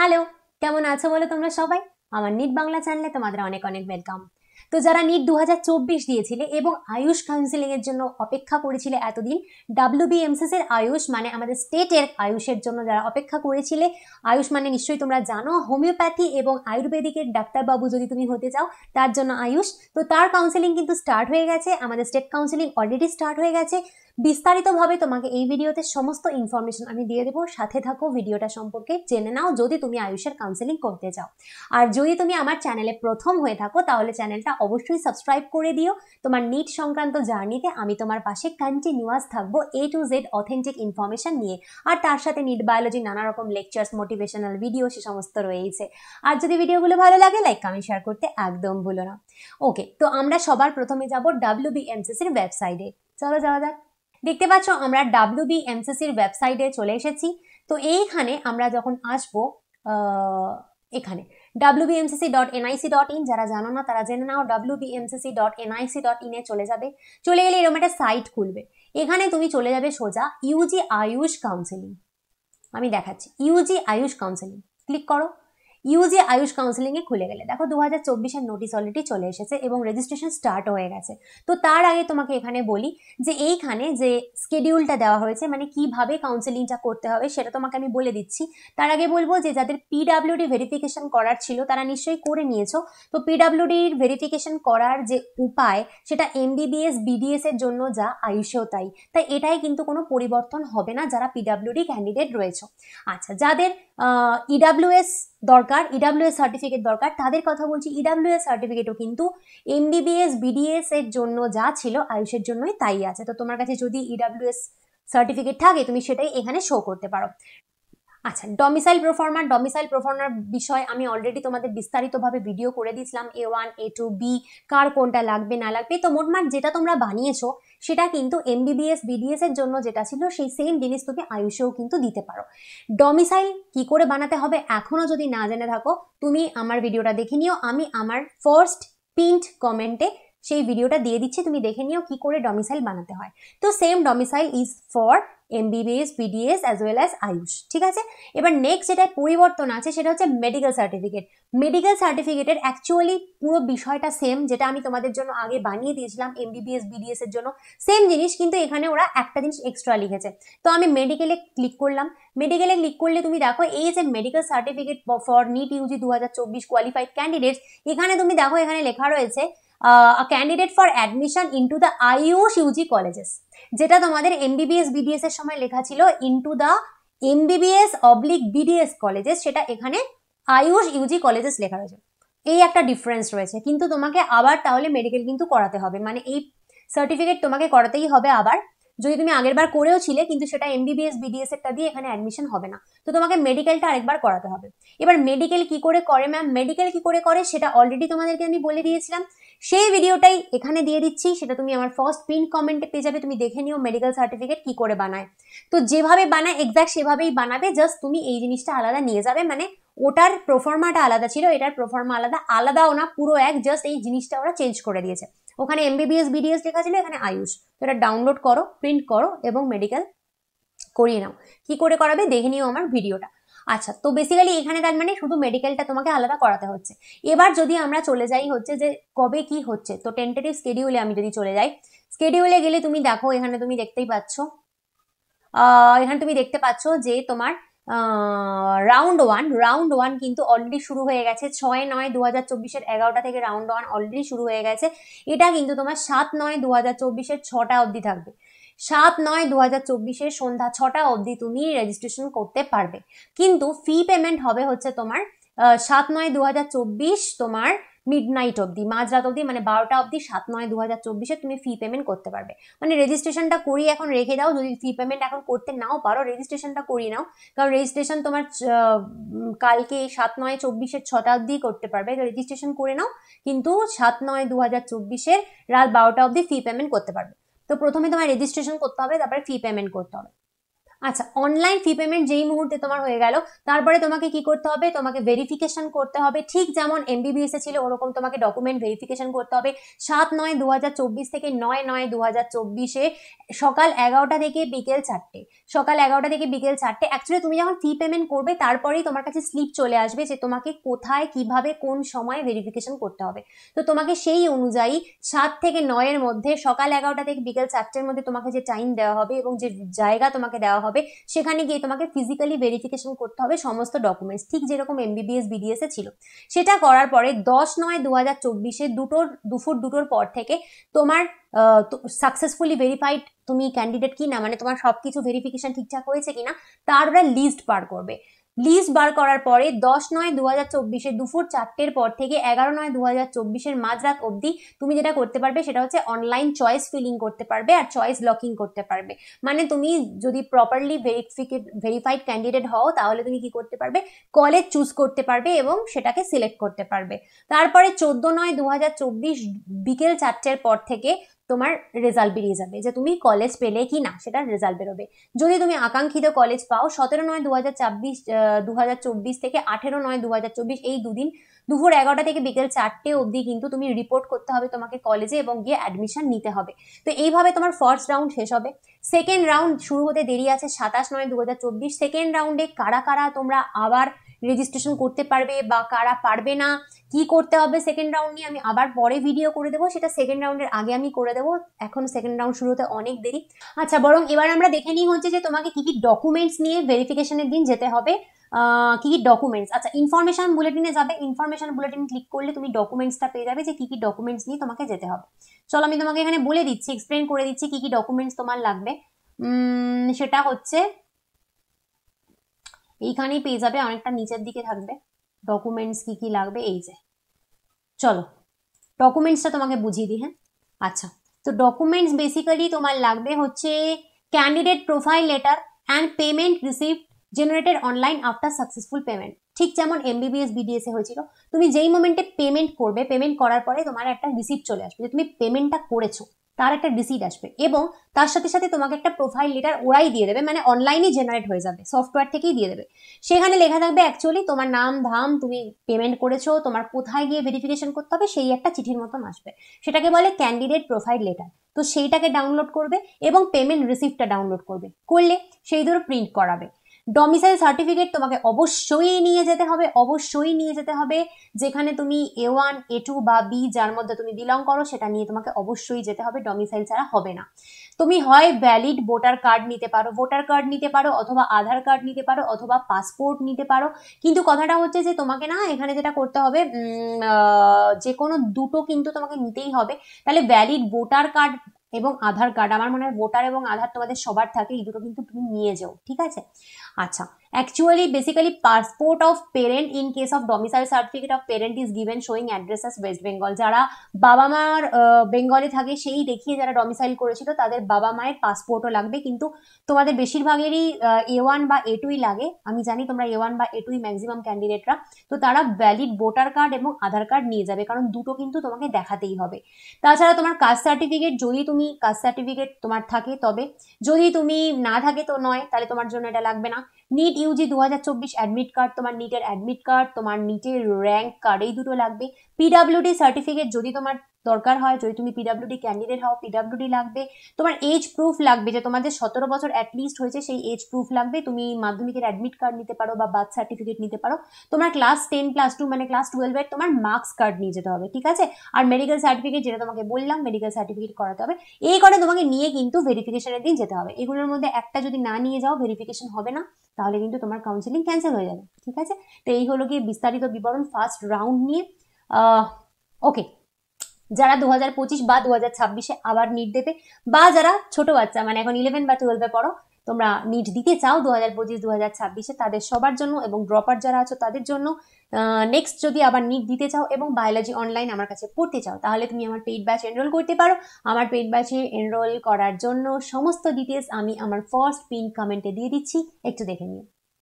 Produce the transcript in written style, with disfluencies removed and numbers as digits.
Hello, কেমন আছো বলো তোমরা সবাই? আমার নিট বাংলা চ্যানেলে তোমাদের অনেক অনেক ওয়েলকাম। তো যারা নিট 2024 দিয়েছিলে এবং আয়ুষ কাউন্সিলিং এর জন্য অপেক্ষা করেছিলে এতদিন, WBMCS এর আয়ুষ মানে আমাদের স্টেটের আয়ুষের জন্য যারা অপেক্ষা করেছিলে, আয়ুষ মানে নিশ্চয়ই তোমরা জানো হোমিওপ্যাথি এবং আয়ুর্বেদিকের ডাক্তারবাবু যদি তুমি হতে চাও তার জন্য আয়ুষ। তো তার কাউন্সিলিং কিন্তু স্টার্ট হয়ে গেছে, আমাদের স্টেট কাউন্সিলিং অলরেডি স্টার্ট হয়ে গেছে। বিস্তারিতভাবে তোমাকে এই ভিডিওতে সমস্ত ইনফরমেশন আমি দিয়ে দেবো, সাথে থাকো, ভিডিওটা সম্পর্কে জেনে নাও যদি তুমি আয়ুষের কাউন্সিলিং করতে চাও। আর যদি তুমি আমার চ্যানেলে প্রথম হয়ে থাকো তাহলে চ্যানেলটা অবশ্যই সাবস্ক্রাইব করে দিও। তোমার নিট সংক্রান্ত জার্নিতে আমি তোমার পাশে কন্টিনিউয়াস থাকবো A to Z authentic information নিয়ে। আর তার সাথে নিট বায়োলজি নানা রকম লেকচার্স, মোটিভেশনাল ভিডিও সে সমস্ত রয়েছে। আর যদি ভিডিওগুলো ভালো লাগে লাইক কমেন্ট শেয়ার করতে একদম ভুলো না। ওকে, তো আমরা সবার প্রথমে যাব WBMCS এর ওয়েবসাইটে। চলো যাওয়া যাক। দেখতে পাচ্ছ আমরা WBMCS এর ওয়েবসাইটে চলে এসেছি। তো এইখানে আমরা যখন আসবো এখানে wbmcc.nic.in, যারা জানো না তারা জেনে নাও, wbmcc.nic.in এ চলে যাবে। চলে গেলে এরকম একটা সাইট খুলবে। এখানে তুমি চলে যাবে সোজা ইউজি আয়ুষ কাউন্সিলিং। আমি দেখাচ্ছি, ইউজি আয়ুষ কাউন্সিলিং ক্লিক করো। ইউজি আয়ুষ কাউন্সিলিং এ খুলে গেলে দেখো 2024 নোটিশ অলরেডি চলে এসেছে এবং রেজিস্ট্রেশন স্টার্ট হয়ে গেছে। তো তার আগে তোমাকে এখানে বলি যে এইখানে যে স্কেডিউলটা দেওয়া হয়েছে, মানে কিভাবে কাউন্সিলিংটা করতে হবে সেটা তোমাকে আমি বলে দিচ্ছি। তার আগে বলবো যে যাদের পিডাব্লিউডি ভেরিফিকেশন করার ছিল তারা নিশ্চয়ই করে নিয়েছো। তো পিডাব্লিউডির ভেরিফিকেশন করার যে উপায় সেটা MBBS BDS এর জন্য যা আয়ুষেও তাই এটাই কিন্তু কোনো পরিবর্তন হবে না যারা পিডাব্লিউডি ক্যান্ডিডেট রয়েছে। আচ্ছা, যাদের EWS দরকার, EWS সার্টিফিকেট দরকার, তাদের কথা বলছি। EWS সার্টিফিকেটও কিন্তু MBBS BDS এর জন্য যা ছিল আয়ুষের জন্যই তাই আছে। তো তোমার কাছে যদি EWS সার্টিফিকেট থাকে তুমি সেটাই এখানে শো করতে পারো। আচ্ছা, ডমিসাইল প্রোফর্মার বিষয় আমি অলরেডি তোমাদের বিস্তারিতভাবে ভিডিও করে দিয়েছিলাম, A1 A2 B কার কোনটা লাগবে না লাগবে। তো মোটমাট যেটা তোমরা বানিয়েছো সেটা কিন্তু MBBS BDS এর জন্য যেটা ছিল সেই সেম জিনিস তুমি আয়ুষেও কিন্তু দিতে পারো। ডমিসাইল কি করে বানাতে হবে এখনো যদি না জেনে থাকো তুমি আমার ভিডিওটা দেখে নিও, আমি আমার ফার্স্ট পিন্ড কমেন্টে সেই ভিডিওটা দিয়ে দিচ্ছি, তুমি দেখে নিও কি করে ডমিসাইল বানাতে হয়। তো same domicile is for MBBS BDS as well as Ayush, ঠিক আছে। এবার নেক্সট যেটা পরিবর্তন আছে সেটা হচ্ছে মেডিকেল সার্টিফিকেট। মেডিকেল সার্টিফিকেটের অ্যাকচুয়ালি পুরো বিষয়টা সেম, যেটা আমি তোমাদের জন্য আগে বানিয়ে দিয়েছিলাম MBBS BDS এর জন্য সেম জিনিস, কিন্তু এখানে ওরা একটা জিনিস এক্সট্রা লিখেছে। তো আমি মেডিকেলে ক্লিক করলাম। মেডিকেলে ক্লিক করলে তুমি দেখো এই যে medical certificate for NEET UG 2024 qualified candidates, এখানে তুমি দেখো এখানে লেখা রয়েছে a candidate for admission into the AYUSH UG colleges, যেটা তোমাদের MBBS BDS এর সময় লেখা ছিল into the MBBS/BDS colleges, সেটা এখানে AYUSH UG colleges লেখা রয়েছে। এই একটা ডিফারেন্স রয়েছে, কিন্তু তোমাকে আবার তাহলে মেডিকেল কিন্তু করাতে হবে, মানে এই সার্টিফিকেট তোমাকে করাতেই হবে আবার। যদি তুমি আগের বার করেও ছিলে কিন্তু সেটা MBBS BDS এরটা দিয়ে এখানে অ্যাডমিশন হবে না, তো তোমাকে মেডিকেলটা আরেকবার করাতে হবে। এবার মেডিকেল কি করে করে ম্যাম, মেডিকেল কি করে করে সেটা অলরেডি তোমাদেরকে আমি বলে দিয়েছিলাম, সেই ভিডিওটাই এখানে দিয়ে দিচ্ছি, সেটা তুমি আমার ফার্স্ট পিন কমেন্টে পেয়ে যাবে, তুমি দেখে নিও মেডিকেল সার্টিফিকেট কি করে বানায়। তো যেভাবে বানায় এক্স্যাক্ট সেভাবেই বানাবে, জাস্ট তুমি এই জিনিসটা আলাদা নিয়ে যাবে, মানে ওটার প্রোফর্মাটা আলাদা ছিল, এটার প্রোফর্মা আলাদা, আলাদাও না পুরো এক, জাস্ট এই জিনিসটা ওরা চেঞ্জ করে দিয়েছে। ওখানে MBBS BDS লেখা ছিল, এখানে আয়ুষ। তো এটা ডাউনলোড করো, প্রিন্ট করো এবং মেডিকেল করিয়ে নাও। কি করে করাবে দেখে নিও আমার ভিডিওটা। আচ্ছা, তো বেসিক্যালি এখানে তার মানে শুধু মেডিকেলটা তোমাকে আলাদা করাতে হচ্ছে। এবার যদি আমরা চলে যাই হচ্ছে যে কবে কি হচ্ছে, তো টেন্টেটিভ স্কেডিউলে আমি যদি চলে যাই, স্কেডিউলে গেলে তুমি দেখো এখানে তুমি দেখতেই পাচ্ছ, এখানে তুমি দেখতে পাচ্ছ যে তোমার রাউন্ড ওয়ান কিন্তু অলরেডি শুরু হয়ে গেছে। 6/9/2024 11টা থেকে রাউন্ড 1 অলরেডি শুরু হয়ে গেছে। এটা কিন্তু তোমার 7/9/2024 6টা অবধি থাকবে। 7/9/2024 সন্ধ্যা 6টা অবধি তুমি রেজিস্ট্রেশন করতে পারবে, কিন্তু ফি পেমেন্ট হবে হচ্ছে তোমার 7/9/2024 তোমার মিডনাইট অবধি, মাঝরাত অবধি, মানে 12টা অবধি 7/9/2024 তুমি ফি পেমেন্ট করতে পারবে। মানে রেজিস্ট্রেশনটা করিয়ে এখন রেখে দাও, যদি ফি পেমেন্ট এখন করতে নাও পারো রেজিস্ট্রেশনটা করিয়ে নাও, কারণ রেজিস্ট্রেশন তোমার কালকে 7/9/24 6টা অবধি করতে পারবে। রেজিস্ট্রেশন করে নাও, কিন্তু 7/9/2024 রাত 12টা অবধি ফি পেমেন্ট করতে পারবে। তো প্রথমে তোমার রেজিস্ট্রেশন করতে হবে, তারপরে ফি পেমেন্ট করতে হবে। আচ্ছা, অনলাইন ফি পেমেন্ট যেই মুহূর্তে তোমার হয়ে গেল, তারপরে তোমাকে কি করতে হবে, তোমাকে ভেরিফিকেশন করতে হবে। ঠিক যেমন এমবিবিএস এ ছিল ওরকম তোমাকে ডকুমেন্ট ভেরিফিকেশন করতে হবে। 7/9/2024 থেকে 9/9/2024 সকাল 11টা থেকে বিকেল 4টে, সকাল 11টা থেকে বিকেল 4টে। অ্যাকচুয়ালি তুমি যখন ফি পেমেন্ট করবে তারপরেই তোমার কাছে স্লিপ চলে আসবে যে তোমাকে কোথায় কিভাবে কোন সময় ভেরিফিকেশন করতে হবে। তো তোমাকে সেই অনুযায়ী 7 থেকে 9-এর মধ্যে, সকাল 11টা থেকে বিকেল 4টের মধ্যে তোমাকে যে টাইম দেওয়া হবে এবং যে জায়গা তোমাকে দেওয়া হবে, সেখানে গিয়ে তোমাকে ফিজিক্যালি ভেরিফিকেশন করতে হবে সমস্ত ডকুমেন্টস, ঠিক যেরকম এমবিবিএস বিডিএস এ ছিল। সেটা করার পরে 10/9/2024 দুপুর 2টোর পর থেকে তোমার সাকসেসফুলি ভেরিফাইড তুমি ক্যান্ডিডেট কিনা, মানে তোমার সবকিছু ভেরিফিকেশন ঠিকঠাক হয়েছে কিনা, তার ওরা লিস্ট বার করবে। লিস্ট বার করার পরে 10/9/2024 দুপুর 4টের পর থেকে 11/9/2024 মাঝরাত অবধি তুমি যেটা করতে পারবে সেটা হচ্ছে অনলাইন চয়েস ফিলিং করতে পারবে আর চয়েস লকিং করতে পারবে। মানে তুমি যদি প্রপারলি ভেরিফাইড ক্যান্ডিডেট হও তাহলে তুমি কি করতে পারবে, কলেজ চুজ করতে পারবে এবং সেটাকে সিলেক্ট করতে পারবে। তারপরে 14/9/2024 বিকেল 4টের পর থেকে তোমার রেজাল্ট বেরিয়ে যাবে যে তুমি কলেজ পেলে কি না, সেটার রেজাল্ট বেরোবে। যদি তুমি আকাঙ্ক্ষিত কলেজ পাও 17/9/2024 থেকে 18/9/2024 এই দুদিন দুপুর 11টা থেকে বিকেল 4টে অবধি কিন্তু তুমি রিপোর্ট করতে হবে তোমাকে কলেজে এবং গিয়ে অ্যাডমিশন নিতে হবে। তো এইভাবে তোমার ফার্স্ট রাউন্ড শেষ হবে। সেকেন্ড রাউন্ড শুরু হতে দেরি আছে 27/9/2024। সেকেন্ড রাউন্ডে কারা কারা তোমরা আবার রেজিস্ট্রেশন করতে পারবে বা কারা পারবে না, কি করতে হবে সেকেন্ড রাউন্ড নিয়ে আমি আবার পরে ভিডিও করে দেবো, সেটা সেকেন্ড রাউন্ডের আগে আমি করে দেবো, এখন সেকেন্ড রাউন্ড শুরু হতে অনেক দেরি। আচ্ছা, বরং এবার আমরা দেখে নিই হচ্ছে যে তোমাকে কি কি ডকুমেন্টস নিয়ে ভেরিফিকেশনের দিন যেতে হবে। কি কি ডকুমেন্টস, আচ্ছা ইনফরমেশন বুলেটিনে যাবে, ইনফরমেশন বুলেটিন ক্লিক করলে তুমি ডকুমেন্টসটা পেয়ে যাবে যে কি কি ডকুমেন্টস নিয়ে তোমাকে যেতে হবে। চলো আমি তোমাকে এখানে বলে দিচ্ছি, এক্সপ্লেন করে দিচ্ছি কি কি ডকুমেন্টস তোমার লাগবে। সেটা হচ্ছে এইখানেই পেয়ে যাবে, অনেকটা নিচের দিকে থাকবে ডকুমেন্টস কি কি লাগবে। এই যে চলো ডকুমেন্টসটা তোমাকে বুঝিয়ে দিই। হ্যাঁ, আচ্ছা, তো ডকুমেন্টস বেসিক্যালি তোমার লাগবে হচ্ছে candidate profile letter and payment receipt generated online after successful payment. ঠিক যেমন এমবিবিএস বিডিএস এ হয়েছিল, তুমি যেই মোমেন্টে পেমেন্ট করবে, পেমেন্ট করার পরে তোমার একটা রিসিপ্ট চলে আসবে যে তুমি পেমেন্টটা করেছো, তার একটা রিসিট আসবে এবং তার সাথে সাথে তোমাকে একটা প্রোফাইল লেটার ওরাই দিয়ে দেবে, মানে অনলাইনে জেনারেট হয়ে যাবে, সফটওয়্যার থেকেই দিয়ে দেবে। সেখানে লেখা থাকবে অ্যাকচুয়ালি তোমার নাম ধাম, তুমি পেমেন্ট করেছো, তোমার কোথায় গিয়ে ভেরিফিকেশন করতে হবে, সেই একটা চিঠির মতন আসবে, সেটাকে বলে ক্যান্ডিডেট প্রোফাইল লেটার। তো সেইটাকে ডাউনলোড করবে এবং পেমেন্ট রিসিপ্টটা ডাউনলোড করলে সেই ধরো প্রিন্ট করাবে। ডমিসাইল সার্টিফিকেট তোমাকে অবশ্যই নিয়ে যেতে হবে, অবশ্যই নিয়ে যেতে হবে। যেখানে তুমি A1 A2 বা বি যার মধ্যে তুমি বিলং করো সেটা নিয়ে তোমাকে অবশ্যই যেতে হবে, ডমিসাইল ছাড়া হবে না। তুমি হয় ভ্যালিড ভোটার কার্ড নিতে পারো, ভোটার কার্ড নিতে পারো, অথবা আধার কার্ড নিতে পারো, অথবা পাসপোর্ট নিতে পারো। কিন্তু কথাটা হচ্ছে যে তোমাকে না এখানে যেটা করতে হবে, যে কোনো দুটো কিন্তু তোমাকে নিতেই হবে। তাহলে ভ্যালিড ভোটার কার্ড এবং আধার কার্ড, আমার মনে হয় ভোটার এবং আধার তোমাদের সবার থাকে, এই দুটো কিন্তু তুমি নিয়ে যাও, ঠিক আছে। আচ্ছা, actually basically passport of parent in case of domicile certificate of parent is given showing address as West Bengal. যারা বাবা মার বেঙ্গলে থাকে সেই দেখিয়ে যারা ডমিসাইল করেছিল তাদের বাবা মায়ের পাসপোর্টও লাগবে, কিন্তু তোমাদের বেশিরভাগেরই A1 বা A2ই লাগে। আমি জানি তোমরা A1 বা A2ই ম্যাক্সিমাম ক্যান্ডিডেটরা, তো তারা ভ্যালিড ভোটার কার্ড এবং আধার কার্ড নিয়ে যাবে, কারণ দুটো কিন্তু তোমাকে দেখাতেই হবে। তাছাড়া তোমার কাস্ট সার্টিফিকেট, যদি তুমি কাস্ট সার্টিফিকেট তোমার থাকে তবে, যদি তুমি না থাকে তো নয়, তাহলে তোমার জন্য এটা লাগবে না। নিট ইউজি 2024 অ্যাডমিট কার্ড, তোমার নিটের অ্যাডমিট কার্ড, তোমার নিটের র্যাঙ্ক কার্ড, এই দুটো লাগবে। পিডাব্লিউডি সার্টিফিকেট যদি তোমার দরকার হয়, যদি তুমি পিডাব্লিউডি ক্যান্ডিডেট হও, পিডাব্লিউডি লাগবে। তোমার এজ প্রুফ লাগবে, যে তোমাদের 17 বছর অ্যাটলিস্ট হয়েছে সেই এজ প্রুফ লাগবে। তুমি মাধ্যমিকের অ্যাডমিট কার্ড নিতে পারো বা বার্থ সার্টিফিকেট নিতে পারো। তোমার ক্লাস 10+2 মানে ক্লাস 12 এর তোমার মার্কস কার্ড নিয়ে যেতে হবে, ঠিক আছে। আর মেডিকেল সার্টিফিকেট, যেটা তোমাকে বললাম মেডিকেল সার্টিফিকেট করাতে হবে। এই করে তোমাকে নিয়ে কিন্তু ভেরিফিকেশনের দিন যেতে হবে। এগুলোর মধ্যে একটা যদি না নিয়ে যাও ভেরিফিকেশন হবে না, তাহলে কিন্তু তোমার কাউন্সিলিং ক্যান্সেল হয়ে যাবে, ঠিক আছে। তো এই হলো গিয়ে বিস্তারিত বিবরণ ফার্স্ট রাউন্ড নিয়ে। ওকে, যারা 2025 বা 2026 আবার নিট দেবে, বা যারা ছোট বাচ্চা মানে এখন 11 বা 12 পড়ো, তোমরা নিট দিতে চাও 2025-2026, তাদের সবার জন্য, এবং ড্রপার যারা আছো তাদের জন্য। নেক্সট যদি আবার নিট দিতে চাও এবং বায়োলজি অনলাইন আমার কাছে পড়তে চাও, তাহলে তুমি আমার পেইড ব্যাচ এনরোল করতে পারো। আমার পেইড ব্যাচে এনরোল করার জন্য সমস্ত ডিটেলস আমি আমার ফার্স্ট পিন কমেন্টে দিয়ে দিচ্ছি, একটু দেখে নিও।